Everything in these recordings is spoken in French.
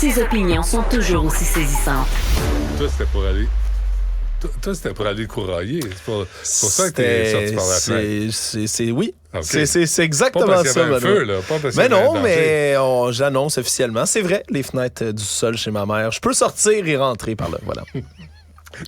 Ses opinions sont toujours aussi saisissantes. Toi, c'était pour aller courailler. C'est pour ça que t'es sorti par la fenêtre. Oui. Okay. C'est exactement pas parce ça. qu'il y avait un feu, là. Pas parce Mais qu'il y avait non, un danger. mais j'annonce officiellement. C'est vrai, les fenêtres du sol chez ma mère. Je peux sortir et rentrer par là. Voilà.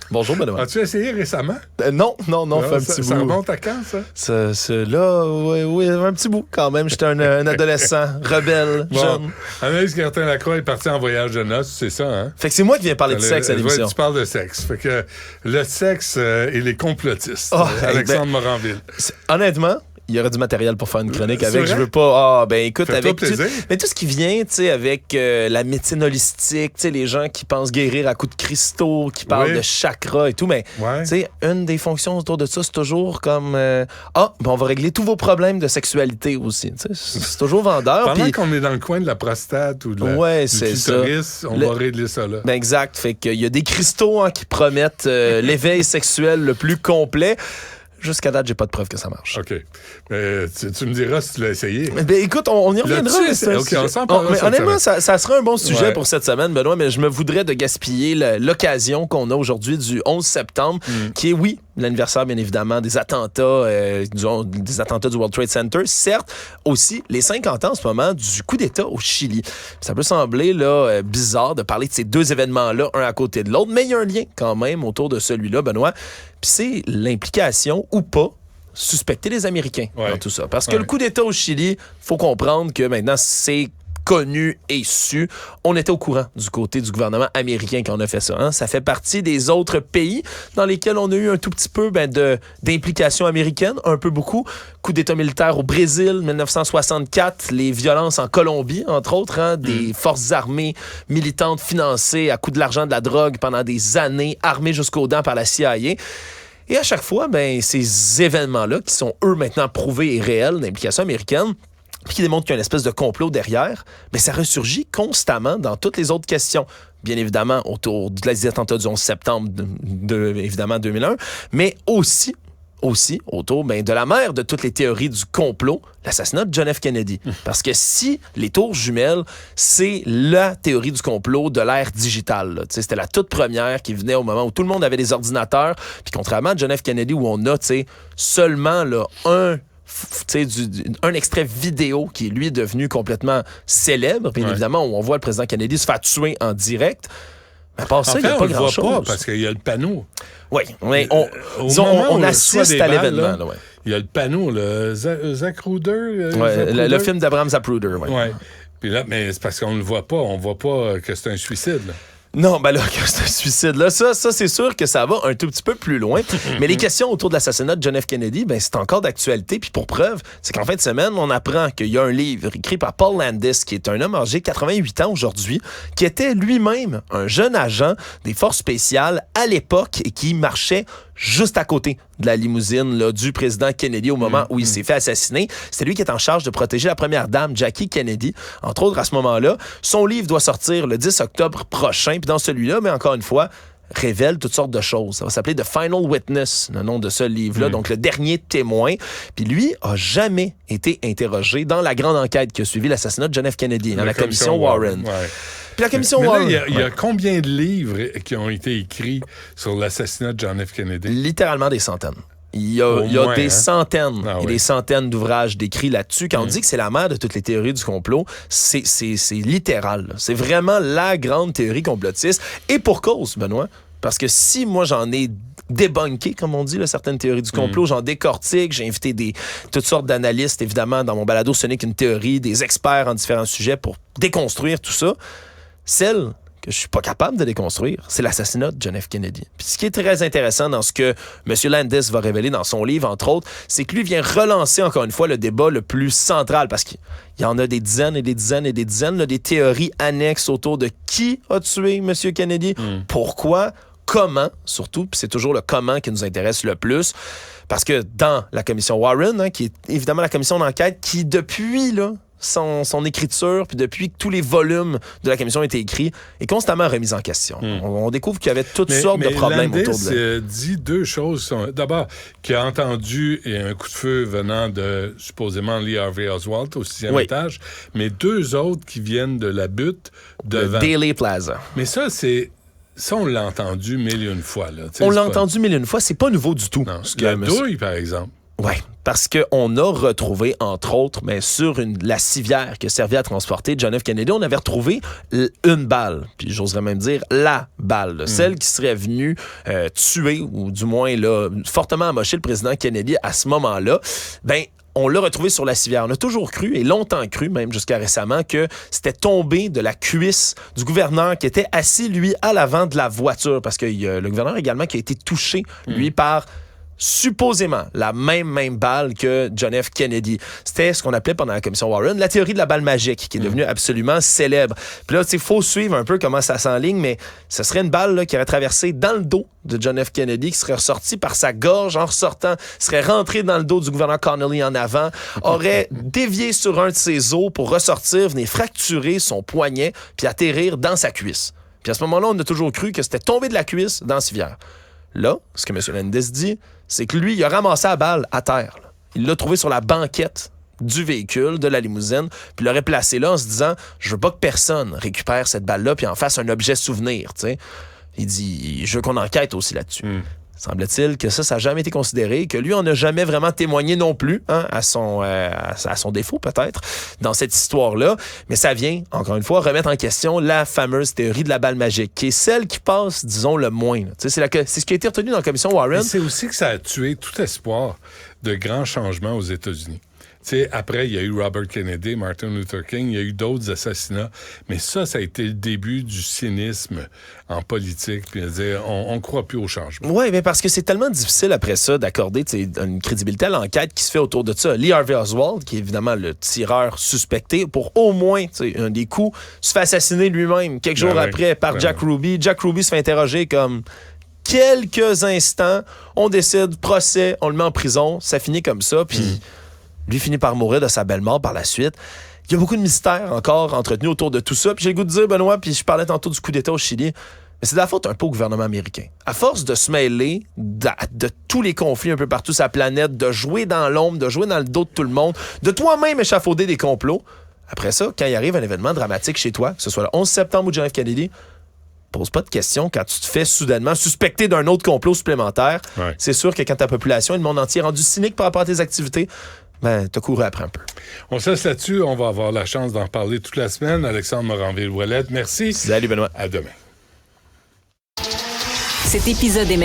Bonjour, Benoît. As-tu essayé récemment? Non, fait un petit ça bout. remonte à quand, ça? Là, oui, un petit bout quand même. J'étais un adolescent, rebelle, jeune. Anaïs Gertin-Lacroix est partie en voyage de noces, c'est ça, hein? Fait que c'est moi qui viens parler de sexe à l'émission. Tu parles de sexe. Fait que le sexe et les complotistes. Oh, Alexandre Moranville. Honnêtement, il y aurait du matériel pour faire une chronique C'est avec. vrai? Je veux pas. Écoute, Fais-toi avec plaisir. mais tout ce qui vient, tu sais, avec la médecine holistique, tu sais, les gens qui pensent guérir à coups de cristaux, qui parlent de chakras et tout, mais tu sais, une des fonctions autour de ça, c'est toujours comme on va régler tous vos problèmes de sexualité aussi. Tu sais, c'est toujours vendeur. Pendant qu'on est dans le coin de la prostate ou de la, du clitoris, on va régler ça là. Ben exact. Fait qu'il y a des cristaux qui promettent l'éveil sexuel le plus complet. Jusqu'à date, j'ai pas de preuve que ça marche. OK. Tu me diras si tu l'as essayé. Ben, écoute, on y reviendra. OK, on s'en parlera. Mais honnêtement, ça sera un bon sujet pour cette semaine, Benoît, mais je me voudrais de gaspiller l'occasion qu'on a aujourd'hui du 11 septembre, qui est, oui, l'anniversaire, bien évidemment, des attentats du World Trade Center. Certes, aussi, les 50 ans en ce moment du coup d'État au Chili. Ça peut sembler là, bizarre de parler de ces deux événements-là, un à côté de l'autre, mais il y a un lien quand même autour de celui-là, Benoît. Puis c'est l'implication ou pas suspecter les Américains dans tout ça. Parce que le coup d'État au Chili, faut comprendre que maintenant, c'est connu et su. On était au courant du côté du gouvernement américain quand on a fait ça. Hein? Ça fait partie des autres pays dans lesquels on a eu un tout petit peu d'implication américaine, un peu beaucoup. Coup d'État militaire au Brésil, 1964, les violences en Colombie, entre autres, des forces armées militantes financées à coup de l'argent de la drogue pendant des années, armées jusqu'aux dents par la CIA. Et à chaque fois, ces événements-là, qui sont eux maintenant prouvés et réels d'implication américaine, puis qui démontre qu'il y a une espèce de complot derrière, mais ça ressurgit constamment dans toutes les autres questions. Bien évidemment, autour des attentats du 11 septembre, évidemment 2001, mais aussi autour de la mère de toutes les théories du complot, l'assassinat de John F. Kennedy. Parce que si les tours jumelles, c'est la théorie du complot de l'ère digitale. Là. C'était la toute première qui venait au moment où tout le monde avait des ordinateurs, puis contrairement à John F. Kennedy, où on a seulement un extrait vidéo qui est, lui, devenu complètement célèbre, bien évidemment, où on voit le président Kennedy se faire tuer en direct. Mais à part ça, il n'y a pas grand-chose. On le voit pas parce qu'il y a le panneau. Oui, mais on assiste à l'événement. Là, il y a le panneau, le Zapruder. Le film d'Abraham Zapruder. Ouais. Puis là, mais c'est parce qu'on le voit pas. On voit pas que c'est un suicide. Là. Non, là, que c'est un suicide. Là, ça, c'est sûr que ça va un tout petit peu plus loin. Mais les questions autour de l'assassinat de John F. Kennedy, c'est encore d'actualité. Puis pour preuve, c'est qu'en fin de semaine, on apprend qu'il y a un livre écrit par Paul Landis, qui est un homme âgé, 88 ans aujourd'hui, qui était lui-même un jeune agent des forces spéciales à l'époque et qui marchait juste à côté de la limousine là, du président Kennedy au moment où il s'est fait assassiner. C'était lui qui est en charge de protéger la première dame, Jackie Kennedy, entre autres à ce moment-là. Son livre doit sortir le 10 octobre prochain. Puis dans celui-là, mais encore une fois, révèle toutes sortes de choses. Ça va s'appeler The Final Witness, le nom de ce livre-là, donc le dernier témoin. Puis lui a jamais été interrogé dans la grande enquête qui a suivi l'assassinat de John F. Kennedy, dans la commission Warren. Puis la commission Warren... Il y a combien de livres qui ont été écrits sur l'assassinat de John F. Kennedy? Littéralement des centaines. Il y a des centaines et des centaines d'ouvrages décrits là-dessus. Quand on dit que c'est la mère de toutes les théories du complot, c'est littéral. Là. C'est vraiment la grande théorie complotiste. Et pour cause, Benoît, parce que si moi j'en ai débunké, comme on dit, là, certaines théories du complot, j'en décortique, j'ai invité toutes sortes d'analystes, évidemment, dans mon balado Ce n'est qu'une théorie, des experts en différents sujets pour déconstruire tout ça. Celle que je suis pas capable de déconstruire, c'est l'assassinat de John F. Kennedy. Puis ce qui est très intéressant dans ce que M. Landis va révéler dans son livre, entre autres, c'est que lui vient relancer encore une fois le débat le plus central, parce qu'il y en a des dizaines et des dizaines et des dizaines, là, des théories annexes autour de qui a tué M. Kennedy, pourquoi, comment, surtout, puis c'est toujours le comment qui nous intéresse le plus, parce que dans la commission Warren, qui est évidemment la commission d'enquête qui, depuis, là, son écriture, puis depuis que tous les volumes de la commission ont été écrits, est constamment remis en question. On découvre qu'il y avait toutes sortes de problèmes autour de Landis dit deux choses. D'abord, qu'il a entendu un coup de feu venant de, supposément, Lee Harvey Oswald au 6e étage, mais deux autres qui viennent de la butte devant. Le Daily Plaza. Mais ça, on l'a entendu mille et une fois. Là. On l'a entendu mille et une fois. C'est pas nouveau du tout. Non, la douille, par exemple. Oui, parce qu'on a retrouvé, entre autres, mais sur la civière qui a servi à transporter John F. Kennedy, on avait retrouvé une balle, puis j'oserais même dire la balle, celle qui serait venue tuer, ou du moins là, fortement amocher le président Kennedy à ce moment-là. Ben, on l'a retrouvé sur la civière. On a toujours cru, et longtemps cru, même jusqu'à récemment, que c'était tombé de la cuisse du gouverneur qui était assis, lui, à l'avant de la voiture, parce que le gouverneur également qui a été touché, lui, par supposément la même balle que John F. Kennedy. C'était ce qu'on appelait pendant la commission Warren la théorie de la balle magique, qui est devenue absolument célèbre. Puis là, il faut suivre un peu comment ça s'enligne, mais ce serait une balle là, qui aurait traversé dans le dos de John F. Kennedy, qui serait ressortie par sa gorge en ressortant, serait rentrée dans le dos du gouverneur Connolly en avant, aurait dévié sur un de ses os pour ressortir, venir fracturer son poignet, puis atterrir dans sa cuisse. Puis à ce moment-là, on a toujours cru que c'était tombé de la cuisse dans la civière. Là, ce que M. Landis dit, c'est que lui, il a ramassé la balle à terre. Là. Il l'a trouvée sur la banquette du véhicule, de la limousine, puis l'aurait placée là en se disant « Je veux pas que personne récupère cette balle-là puis en fasse un objet souvenir. » Il dit « Je veux qu'on enquête aussi là-dessus. » Semble-t-il que ça n'a jamais été considéré, que lui, on n'a jamais vraiment témoigné non plus, à son défaut peut-être, dans cette histoire-là. Mais ça vient, encore une fois, remettre en question la fameuse théorie de la balle magique, qui est celle qui passe, disons, le moins. C'est ce qui a été retenu dans la commission Warren. Mais c'est aussi que ça a tué tout espoir de grands changements aux États-Unis. Après, il y a eu Robert Kennedy, Martin Luther King, il y a eu d'autres assassinats, mais ça a été le début du cynisme en politique, puis on ne croit plus au changement. Oui, mais parce que c'est tellement difficile après ça d'accorder une crédibilité à l'enquête qui se fait autour de ça. Lee Harvey Oswald, qui est évidemment le tireur suspecté, pour au moins un des coups, se fait assassiner lui-même quelques jours après par Jack Ruby. Jack Ruby se fait interroger comme... Quelques instants, on décide, procès, on le met en prison, ça finit comme ça, puis... Lui finit par mourir de sa belle mort par la suite. Il y a beaucoup de mystères encore entretenus autour de tout ça. Puis j'ai le goût de dire, Benoît, puis je parlais tantôt du coup d'État au Chili, mais c'est de la faute un peu au gouvernement américain. À force de se mêler de tous les conflits un peu partout sur la planète, de jouer dans l'ombre, de jouer dans le dos de tout le monde, de toi-même échafauder des complots, après ça, quand il arrive un événement dramatique chez toi, que ce soit le 11 septembre ou John F. Kennedy, pose pas de questions quand tu te fais soudainement suspecter d'un autre complot supplémentaire. Ouais. C'est sûr que quand ta population et le monde entier est rendu cynique par rapport à tes activités, t'as couru après un peu. On se laisse là-dessus. On va avoir la chance d'en parler toute la semaine. Alexandre Moranville-Ouellette, merci. Salut, Benoît. À demain. Cet épisode est